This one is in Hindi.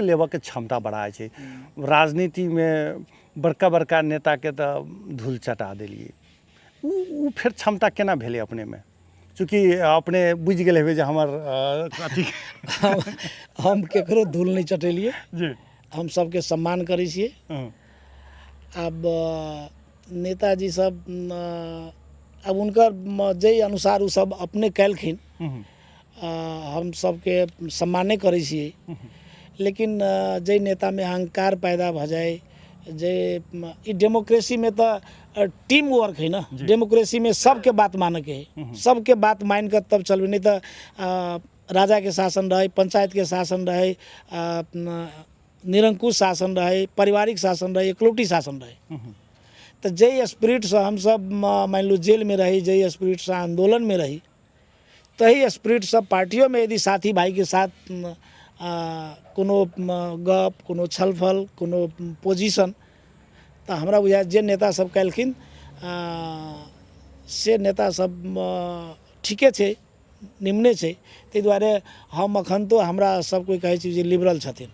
लेवा के क्षमता बढ़ाए छै। राजनीति में बड़का बड़का नेता के तो धूल चटा दिलिए, उ फिर क्षमता केना भेले अपने में? चूँकि अपने बुझ गए हेबे जे हमर अथी हम केकरो धूल नहीं चटेलिए जी हम सबके सम्मान करै छिए। अब नेताजी सब अब उनकर जे अनुसार उ सब अपने कैलखिन हम सबके सम्माने करै छिए। लेकिन जे नेता में अहंकार पैदा भ जाए, जे ई डेमोक्रेसी में तो टीम वर्क है ना, डेमोक्रेसी में सबके बात माने के है, सबके बात मान कर तब चलबे। नहीं तो राजा के शासन रहे, पंचायत के शासन रहे, निरंकुश शासन रहे, पारिवारिक शासन रहे, एकलौटी शासन रहे। तो जे स्पिरिट से हम सब मान लो जेल में रही, जे स्पिरिट से आंदोलन में रही, तही स्पिरिट से पार्टियों में यदि साथी भाई के साथ कोनो गप, कोनो छलफल, कोनो पोजीशन, तो हमरा बुझाय जे नेता सब कैलखिन से नेता सब ठीके छे, निम्ने छे। ताहि दुआरे हम अखन तो हमरा सब कोई कहे छी जे लिबरल छथिन।